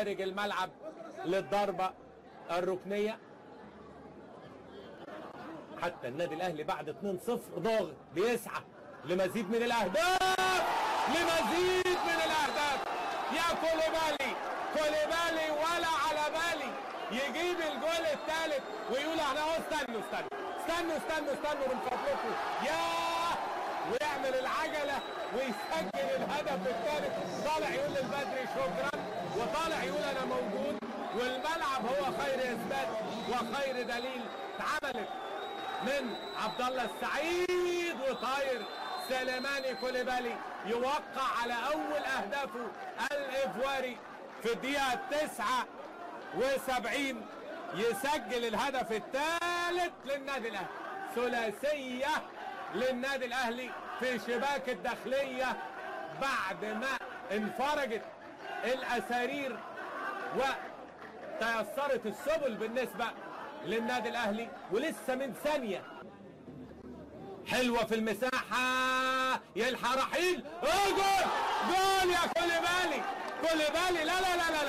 خارج الملعب للضربة الركنية. حتى النادي الاهلي بعد 2-0 ضاغط بيسعى لمزيد من الاهداف، لمزيد من الاهداف. يا كوليبالي ولا على بالي يجيب الجول الثالث ويقول احنا اهو استنوا من فضلكم ياه، ويعمل العجله ويسجل الهدف الثالث. طالع يقول للبدري شكرا، وطالع يقول انا موجود، والملعب هو خير اثبات وخير دليل. اتعملت من عبد الله السعيد وطاير سليماني كوليبالي يوقع على اول اهدافه الايفواري في الدقيقه 79، يسجل الهدف الثالث للنادي الاهلي. ثلاثيه للنادي الاهلي في شباك الداخليه بعد ما انفرجت الاسارير وتيسرت السبل بالنسبه للنادي الاهلي. ولسه من ثانيه حلوه في المساحه، يلحق رحيل، جول يا كوليبالي.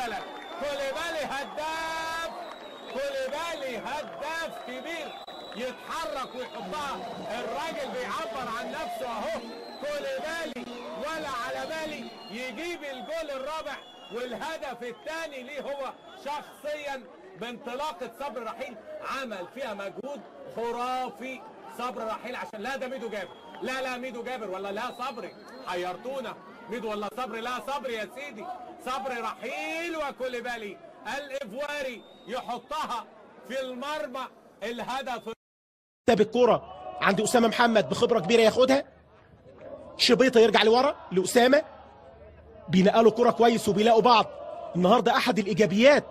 لا كوليبالي هداف كبير، يتحرك ويحطها. الراجل بيعبر عن نفسه اهو. كوليبالي ولا على بالي يجيب الجول الرابع والهدف الثاني ليه هو شخصيا بانطلاقه صبري رحيل. عمل فيها مجهود خرافي صبري رحيل عشان لا ده ميدو جابر، لا ميدو جابر ولا لا صبري، حيرتونا ميدو ولا صبري. لا صبري يا سيدي، صبري رحيل وكوليبالي الايفواري يحطها في المرمى. الهدف بالكرة عند أسامة محمد بخبرة كبيرة ياخدها، شبيطة يرجع لورا لأسامة، بينقلوا كرة كويس وبيلاقوا بعض. النهارده أحد الإيجابيات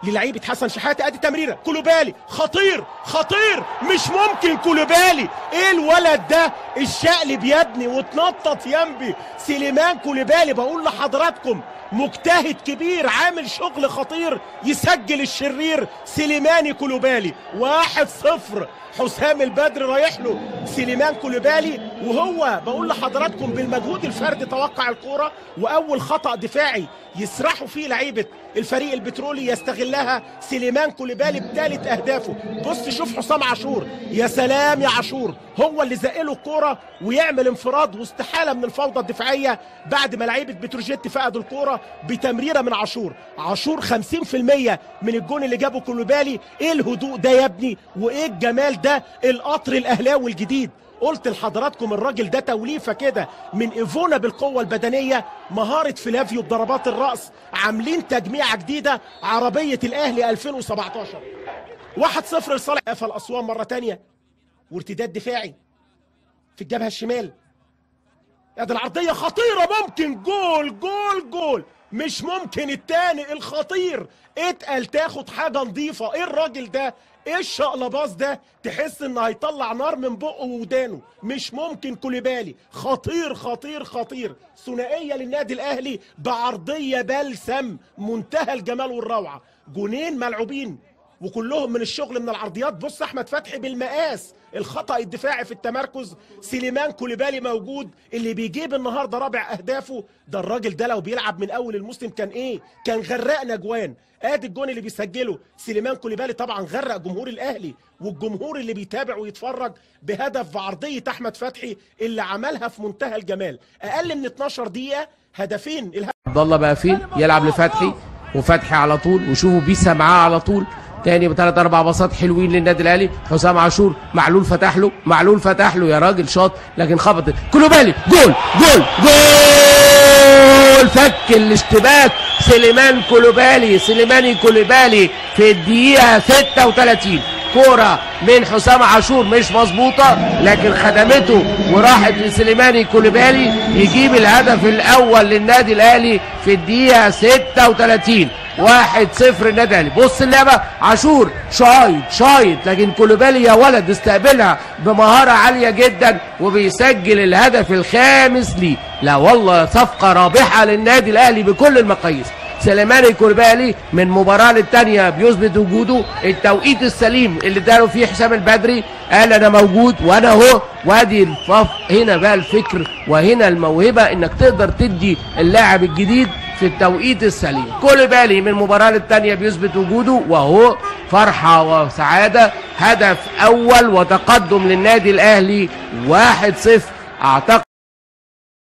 للعيبة حسن شحاتة. ادي تمريرة كوليبالي خطير مش ممكن. كوليبالي ايه الولد ده، الشقلب يا ابني وتنطط ينبي. سليمان كوليبالي بقول لحضراتكم مجتهد كبير، عامل شغل خطير، يسجل الشرير سليماني كوليبالي. 1-0 حسام البدر رايح له سليمان كوليبالي، وهو بقول لحضراتكم بالمجهود الفردي توقع الكوره، واول خطأ دفاعي يسرحوا فيه لعيبه الفريق البترولي يستغلها سليمان كوليبالي بثالث اهدافه. بص شوف حسام عاشور، يا سلام يا عاشور، هو اللي زقله الكوره ويعمل انفراد واستحاله من الفوضى الدفاعيه بعد ما لعيبه بتروجيت فقدوا الكوره بتمريره من عاشور 50% من الجون اللي جابه كوليبالي. ايه الهدوء ده يا ابني، وايه الجمال ده، القطر الاهلاوي الجديد. قلت لحضراتكم الراجل ده توليفه كده من ايفونا بالقوه البدنيه، مهاره فلافيو بضربات الراس، عاملين تجميعه جديده عربيه الاهلي 2017. 1-0 لصالح قفل اسوان مره ثانيه، وارتداد دفاعي في الجبهه الشمال. ادي العرضيه خطيره، ممكن جول مش ممكن. الثاني الخطير اتقل تاخد حاجه نظيفه. ايه الراجل ده، ايه الشقلباص ده، تحس انه هيطلع نار من بقه وودانه. مش ممكن. كوليبالي خطير. ثنائيه للنادي الاهلي بعرضيه بلسم، منتهى الجمال والروعه. جونين ملعوبين وكلهم من الشغل من العرضيات. بص احمد فتحي بالمقاس، الخطأ الدفاعي في التمركز. سليمان كوليبالي موجود اللي بيجيب النهارده رابع اهدافه. ده الراجل ده لو بيلعب من اول الموسم كان غرقنا جوان. ادي الجون اللي بيسجله سليمان كوليبالي، طبعا غرق جمهور الاهلي والجمهور اللي بيتابع ويتفرج بهدف بعرضيه احمد فتحي اللي عملها في منتهى الجمال. اقل من 12 دقيقه هدفين. عبد الله بقى فين يلعب لفتحي، وفتحي على طول، وشوفوا بيسا معاه على طول تاني بثلاث اربع باصات حلوين للنادي الاهلي. حسام عاشور، معلول فتح له يا راجل شاط، لكن خبط كوليبالي. جول فك الاشتباك سليماني كوليبالي في الدقيقه 36. كوره من حسام عاشور مش مظبوطه، لكن خدمته وراحت لسليماني كوليبالي يجيب الهدف الاول للنادي الاهلي في الدقيقه 36. 1-0 النادي الاهلي. بص اللعبه، عاشور شايط، لكن كوليبالي يا ولد استقبلها بمهاره عاليه جدا وبيسجل الهدف الخامس ليه. لا والله صفقه رابحه للنادي الاهلي بكل المقاييس. سليماني كوليبالي من مباراه للتانيه بيثبت وجوده. التوقيت السليم اللي اداله فيه حسام البدري، قال انا موجود وانا اهو. وادي هنا بقى الفكر وهنا الموهبه، انك تقدر تدي اللاعب الجديد في التوقيت السليم. كوليبالي من المباراة الثانية بيثبت وجوده، وهو فرحة وسعادة، هدف أول وتقدم للنادي الأهلي 1-0. أعتقد